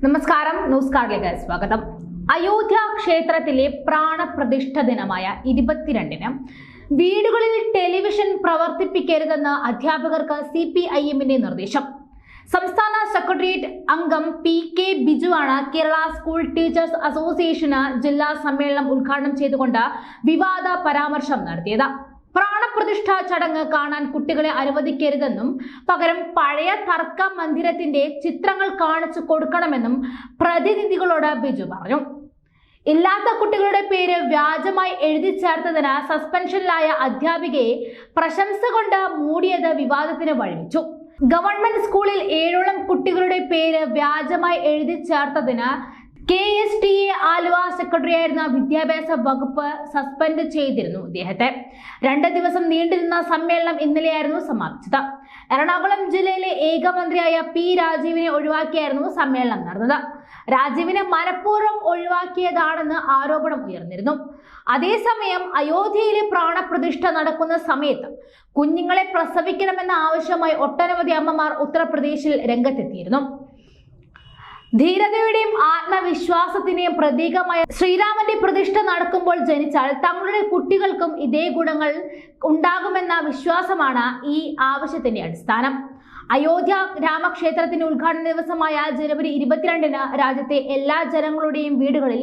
നമസ്കാരം, ന്യൂസ് കാർഡിലേക്ക് സ്വാഗതം. അയോധ്യ ക്ഷേത്രത്തിലെ പ്രാണപ്രതിഷ്ഠ ദിനമായ 22-ന് വീടുകളിൽ ടെലിവിഷൻ പ്രവർത്തിപ്പിക്കരുതെന്ന് അധ്യാപകർക്ക് CPIMന്റെ നിർദ്ദേശം. സംസ്ഥാന സെക്രട്ടേറിയറ്റ് അംഗം PK ബിജുവാണ് കേരള സ്കൂൾ ടീച്ചേഴ്സ് അസോസിയേഷന് ജില്ലാ സമ്മേളനം ഉദ്ഘാടനം ചെയ്തുകൊണ്ട് വിവാദ പരാമർശം നടത്തിയത്. പ്രാണപ്രതിഷ്ഠ ചടങ്ങ് കാണാൻ കുട്ടികളെ അനുവദിക്കരുതെന്നും പകരം പഴയ തർക്ക മന്ദിരത്തിന്റെ ചിത്രങ്ങൾ കാണിച്ചു കൊടുക്കണമെന്നും പ്രതിനിധികളോട് ബിജു പറഞ്ഞു. ഇല്ലാത്ത കുട്ടികളുടെ പേര് വ്യാജമായി എഴുതി ചേർത്തതിന് സസ്പെൻഷനിലായ അധ്യാപികയെ പ്രശംസ കൊണ്ട് മൂടിയത് വിവാദത്തിന് വഴിവെച്ചു. ഗവൺമെന്റ് സ്കൂളിൽ 7ഓളം കുട്ടികളുടെ പേര് വ്യാജമായി എഴുതി ചേർത്തതിന് KSTA ആലുവ സെക്രട്ടറിയായിരുന്ന വിദ്യാഭ്യാസ വകുപ്പ് സസ്പെൻഡ് ചെയ്തിരുന്നു ഇദ്ദേഹത്തെ. 2 ദിവസം നീണ്ടിരുന്ന സമ്മേളനം ഇന്നലെയായിരുന്നു സമാപിച്ചത്. എറണാകുളം ജില്ലയിലെ ഏക മന്ത്രിയായ P രാജീവിനെ ഒഴിവാക്കിയായിരുന്നു സമ്മേളനം നടന്നത്. രാജീവിനെ മനഃപൂർവ്വം ഒഴിവാക്കിയതാണെന്ന് ആരോപണം ഉയർന്നിരുന്നു. അതേസമയം അയോധ്യയിലെ പ്രാണപ്രതിഷ്ഠ നടക്കുന്ന സമയത്ത് കുഞ്ഞുങ്ങളെ പ്രസവിക്കണമെന്ന ആവശ്യമായി ഒട്ടനവധി അമ്മമാർ ഉത്തർപ്രദേശിൽ രംഗത്തെത്തിയിരുന്നു. ധീരതയുടെയും ആത്മവിശ്വാസത്തിന്റെയും പ്രതീകമായ ശ്രീരാമന്റെ പ്രതിഷ്ഠ നടക്കുമ്പോൾ ജനിച്ചാൽ തങ്ങളുടെ കുട്ടികൾക്കും ഇതേ ഗുണങ്ങൾ ഉണ്ടാകുമെന്ന വിശ്വാസമാണ് ഈ ആവശ്യത്തിന്റെ അടിസ്ഥാനം. അയോധ്യ രാമക്ഷേത്രത്തിന്റെ ഉദ്ഘാടന ദിവസമായ ജനുവരി 22-ന് രാജ്യത്തെ എല്ലാ ജനങ്ങളുടെയും വീടുകളിൽ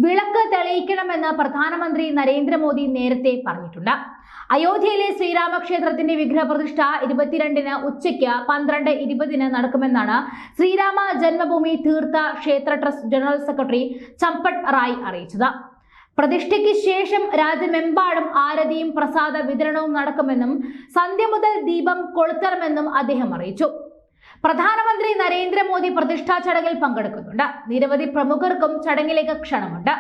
വിളക്ക് തെളിയിക്കണമെന്ന് പ്രധാനമന്ത്രി നരേന്ദ്രമോദി നേരത്തെ പറഞ്ഞിട്ടുണ്ട്. അയോധ്യയിലെ ശ്രീരാമക്ഷേത്രത്തിന്റെ വിഗ്രഹപ്രതിഷ്ഠ 22-ന് ഉച്ചയ്ക്ക് 12:20 നടക്കുമെന്നാണ് ശ്രീരാമ ജന്മഭൂമി തീർത്ഥ ക്ഷേത്ര ട്രസ്റ്റ് ജനറൽ സെക്രട്ടറി ചമ്പട്ട് റായ് അറിയിച്ചത്. പ്രതിഷ്ഠയ്ക്ക് ശേഷം രാജ്യമെമ്പാടും ആരതിയും പ്രസാദ വിതരണവും നടക്കുമെന്നും സന്ധ്യ മുതൽ ദീപം കൊളുത്തണമെന്നും അദ്ദേഹം അറിയിച്ചു. പ്രധാനമന്ത്രി നരേന്ദ്രമോദി പ്രതിഷ്ഠാ ചടങ്ങിൽ പങ്കെടുക്കുന്നുണ്ട്. നിരവധി പ്രമുഖർക്കും ചടങ്ങിലേക്ക് ക്ഷണമുണ്ട്.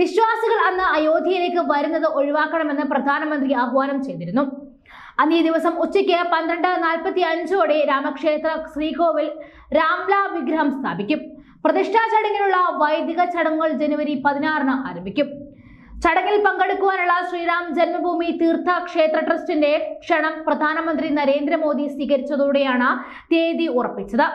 വിശ്വാസികൾ അന്ന് അയോധ്യയിലേക്ക് വരുന്നത് ഒഴിവാക്കണമെന്ന് പ്രധാനമന്ത്രി ആഹ്വാനം ചെയ്തിരുന്നു. അന്നേ ദിവസം ഉച്ചയ്ക്ക് 12:45 രാമക്ഷേത്ര ശ്രീകോവിൽ രാംല വിഗ്രഹം സ്ഥാപിക്കും. പ്രതിഷ്ഠാ ചടങ്ങിനുള്ള വൈദിക ചടങ്ങുകൾ ജനുവരി 16-ന് ആരംഭിക്കും. ചടങ്ങിൽ പങ്കെടുക്കുവാനുള്ള ശ്രീരാം ജന്മഭൂമി തീർത്ഥ ക്ഷേത്ര ട്രസ്റ്റിന്റെ ക്ഷണം പ്രധാനമന്ത്രി നരേന്ദ്രമോദി സ്വീകരിച്ചതോടെയാണ് തീയതി ഉറപ്പിച്ചത്.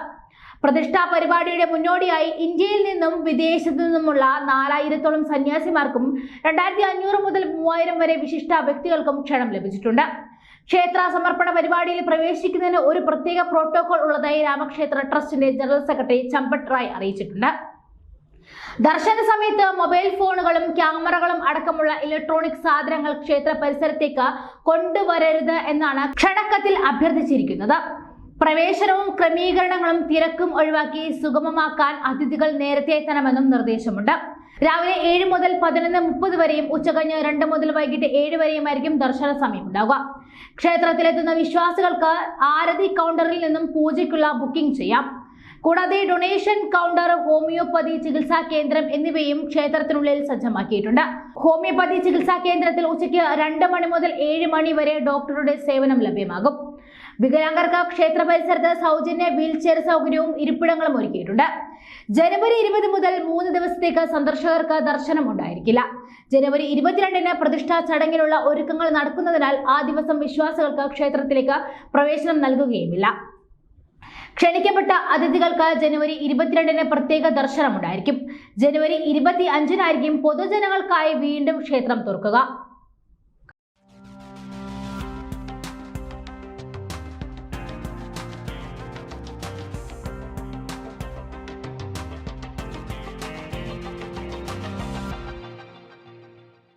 പ്രതിഷ്ഠാ പരിപാടിയുടെ മുന്നോടിയായി ഇന്ത്യയിൽ നിന്നും വിദേശത്തു നിന്നുമുള്ള 4000-ഓളം സന്യാസിമാർക്കും 2500 മുതൽ 3000 വരെ വിശിഷ്ട വ്യക്തികൾക്കും ക്ഷണം ലഭിച്ചിട്ടുണ്ട്. ക്ഷേത്ര സമർപ്പണ പരിപാടിയിൽ പ്രവേശിക്കുന്നതിന് ഒരു പ്രത്യേക പ്രോട്ടോകോൾ ഉള്ളതായി രാമക്ഷേത്ര ട്രസ്റ്റിന്റെ ജനറൽ സെക്രട്ടറി ചമ്പട്ട് റായ് അറിയിച്ചിട്ടുണ്ട്. ദർശന സമയത്ത് മൊബൈൽ ഫോണുകളും ക്യാമറകളും അടക്കമുള്ള ഇലക്ട്രോണിക് സാധനങ്ങൾ ക്ഷേത്ര പരിസരത്തേക്ക് കൊണ്ടുവരരുത് എന്നാണ് ക്ഷണക്കത്തിൽ അഭ്യർത്ഥിച്ചിരിക്കുന്നത്. പ്രവേശനവും ക്രമീകരണങ്ങളും തിരക്കും ഒഴിവാക്കി സുഗമമാക്കാൻ അതിഥികൾ നേരത്തെ എത്തണമെന്നും നിർദ്ദേശമുണ്ട്. രാവിലെ 7 മുതൽ 11:30 വരെയും ഉച്ചകഴിഞ്ഞ് 2 മുതൽ വൈകിട്ട് 7 വരെയുമായിരിക്കും ദർശന സമയം ഉണ്ടാവുക. ക്ഷേത്രത്തിലെത്തുന്ന വിശ്വാസികൾക്ക് ആരതി കൗണ്ടറിൽ നിന്നും പൂജയ്ക്കുള്ള ബുക്കിംഗ് ചെയ്യാം. കൂടാതെ ഡൊണേഷൻ കൗണ്ടർ, ഹോമിയോപ്പതി ചികിത്സാ കേന്ദ്രം എന്നിവയും ക്ഷേത്രത്തിനുള്ളിൽ സജ്ജമാക്കിയിട്ടുണ്ട്. ഹോമിയോപ്പതി ചികിത്സാ കേന്ദ്രത്തിൽ ഉച്ചയ്ക്ക് 2 മണി മുതൽ 7 മണി വരെ ഡോക്ടറുടെ സേവനം ലഭ്യമാകും. വികലാംഗർക്ക് ക്ഷേത്ര പരിസരത്ത് സൗജന്യ വീൽചെയർ സൗകര്യവും ഇരിപ്പിടങ്ങളും ഒരുക്കിയിട്ടുണ്ട്. ജനുവരി 20 മുതൽ 3 ദിവസത്തേക്ക് സന്ദർശകർക്ക് ദർശനം ഉണ്ടായിരിക്കില്ല. ജനുവരി 22-ന് പ്രതിഷ്ഠാ ചടങ്ങിനുള്ള ഒരുക്കങ്ങൾ നടക്കുന്നതിനാൽ ആ ദിവസം വിശ്വാസികൾക്ക് ക്ഷേത്രത്തിലേക്ക് പ്രവേശനം നൽകുകയുമില്ല. ക്ഷണിക്കപ്പെട്ട അതിഥികൾക്ക് ജനുവരി 22-ന് പ്രത്യേക ദർശനമുണ്ടായിരിക്കും. ജനുവരി 25-നായിരിക്കും പൊതുജനങ്ങൾക്കായി വീണ്ടും ക്ഷേത്രം തുറക്കുക.